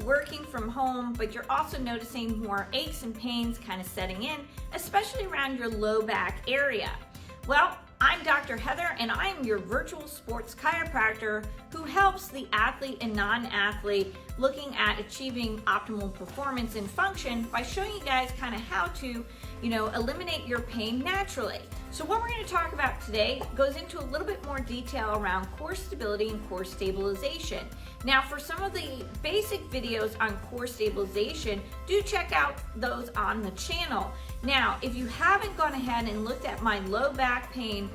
working from home, but you're also noticing more aches and pains kind of setting in, especially around your low back area. Well, I'm Dr. Heather, and I'm your virtual sports chiropractor who helps the athlete and non-athlete looking at achieving optimal performance and function by showing you guys kind of how to, eliminate your pain naturally. So what we're going to talk about today goes into a little bit more detail around core stability and core stabilization. Now, for some of the basic videos on core stabilization, do check out those on the channel. Now, if you haven't gone ahead and looked at my low back pain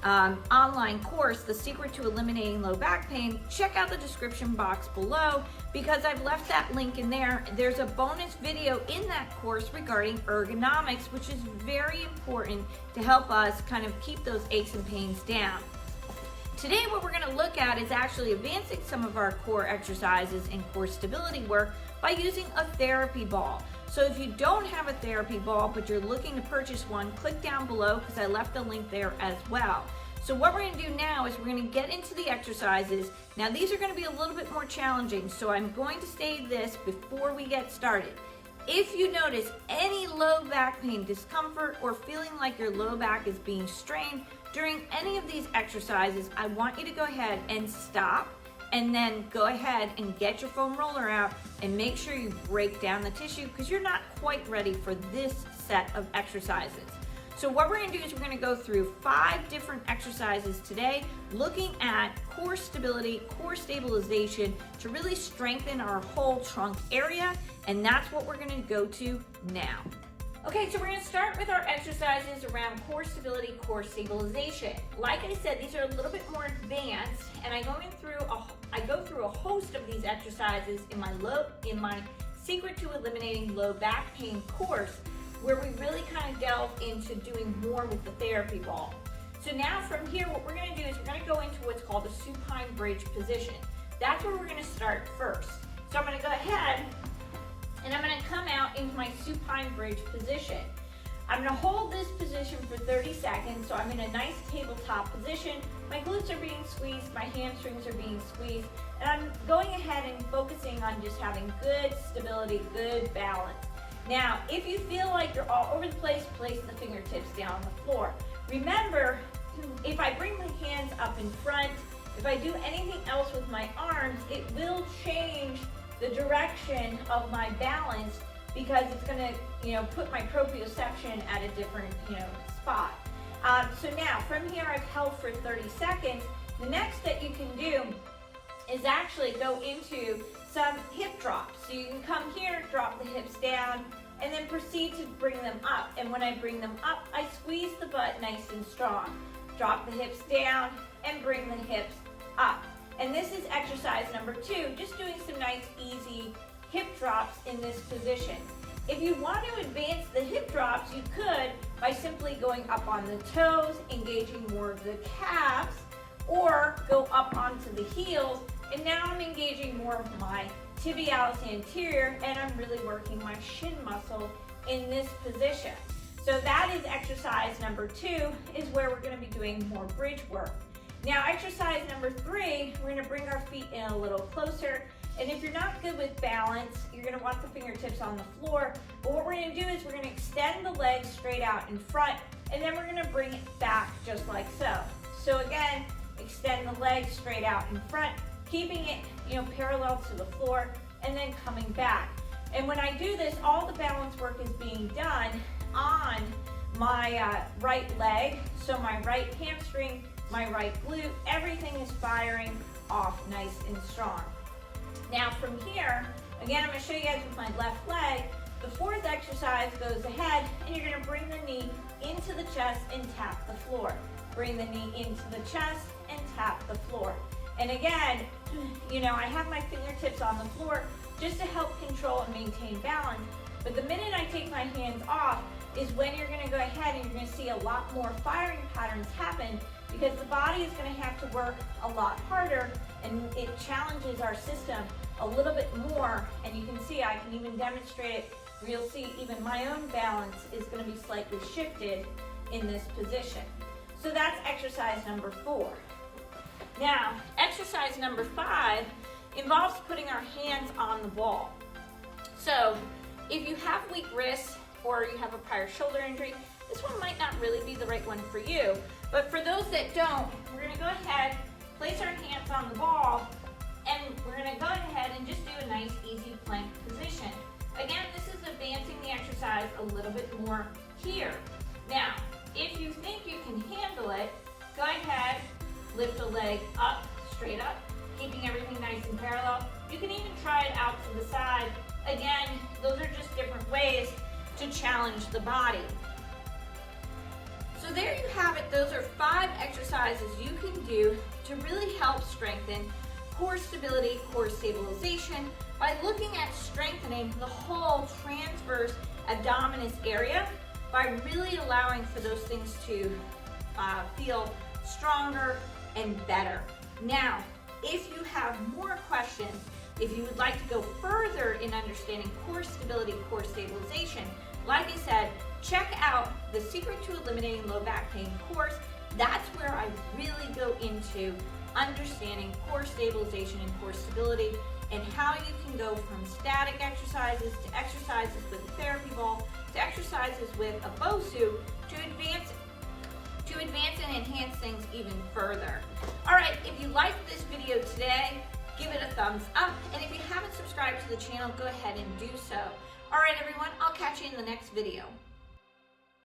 online course, The Secret to Eliminating Low Back Pain, check out the description box below because I've left that link in there. There's a bonus video in that course regarding ergonomics, which is very important to help us kind of keep those aches and pains down. Today, what we're going to look at is actually advancing some of our core exercises and core stability work by using a therapy ball. So if you don't have a therapy ball, but you're looking to purchase one, click down below because I left a link there as well. So what we're going to do now is we're going to get into the exercises. Now these are going to be a little bit more challenging, so I'm going to say this before we get started. If you notice any low back pain, discomfort, or feeling like your low back is being strained during any of these exercises, I want you to go ahead and stop and then go ahead and get your foam roller out and make sure you break down the tissue because you're not quite ready for this set of exercises. So what we're going to do is we're going to go through 5 different exercises today looking at core stability, core stabilization to really strengthen our whole trunk area, and that's what we're going to go to now. Okay, so we're going to start with our exercises around core stability, core stabilization. Like I said, these are a little bit more advanced, and I go through a host of these exercises in my Secret to Eliminating Low Back Pain course, where we really kind of delve into doing more with the therapy ball. So now from here, what we're going to do is we're going to go into what's called a supine bridge position. That's where we're going to start first. So I'm going to go ahead and I'm going to come out into my supine bridge position. I'm going to hold this position for 30 seconds, so I'm in a nice tabletop position. My glutes are being squeezed, my hamstrings are being squeezed, and I'm going ahead and focusing on just having good stability, good balance. Now, if you feel like you're all over the place the fingertips down on the floor. Remember, if I bring my hands up in front, if I do anything else with my arms, it will change the direction of my balance because it's going to, put my proprioception at a different, spot. So now, from here, I've held for 30 seconds. The next that you can do is actually go into some hip drops. So you can come here, drop the hips down, and then proceed to bring them up. And when I bring them up, I squeeze the butt nice and strong. Drop the hips down and bring the hips up. And this is exercise number 2, just doing some nice easy hip drops in this position. If you want to advance the hip drops, you could by simply going up on the toes, engaging more of the calves, or go up onto the heels. And now I'm engaging more of my tibialis anterior, and I'm really working my shin muscle in this position. So that is exercise number 2, is where we're going to be doing more bridge work. Now, exercise number 3, we're going to bring our feet in a little closer. And if you're not good with balance, you're going to want the fingertips on the floor. But what we're going to do is we're going to extend the legs straight out in front, and then we're going to bring it back just like so. So again, extend the legs straight out in front, keeping it, parallel to the floor, and then coming back. And when I do this, all the balance work is being done on my right leg. So my right hamstring, my right glute, everything is firing off nice and strong. Now from here, again, I'm going to show you guys with my left leg. The 4th exercise goes ahead, and you're going to bring the knee into the chest and tap the floor. Bring the knee into the chest and tap the floor. And again, I have my fingertips on the floor just to help control and maintain balance. But the minute I take my hands off is when you're going to go ahead and you're going to see a lot more firing patterns happen because the body is going to have to work a lot harder, and it challenges our system a little bit more. And you can see, I can even demonstrate it where you'll see even my own balance is going to be slightly shifted in this position. So that's exercise number 4. Now, exercise number 5 involves putting our hands on the ball. So if you have weak wrists or you have a prior shoulder injury, this one might not really be the right one for you. But for those that don't, we're gonna go ahead, place our hands on the ball, and we're gonna go ahead and just do a nice easy plank position. Again, this is advancing the exercise a little bit more here. Now, if you think you can handle it, go ahead, lift a leg up, straight up, keeping everything nice and parallel. You can even try it out to the side. Again, those are just different ways to challenge the body. So there you have it. Those are 5 exercises you can do to really help strengthen core stability, core stabilization by looking at strengthening the whole transverse abdominis area by really allowing for those things to feel stronger and better. Now, if you have more questions, if you would like to go further in understanding core stability, core stabilization, like I said, check out the Secret to Eliminating Low Back Pain course. That's where I really go into understanding core stabilization and core stability and how you can go from static exercises to exercises with a therapy ball to exercises with a BOSU to advance and enhance things even further. All right, if you liked this video today, give it a thumbs up, and if you haven't subscribed to the channel, go ahead and do so. All right, everyone, I'll catch you in the next video.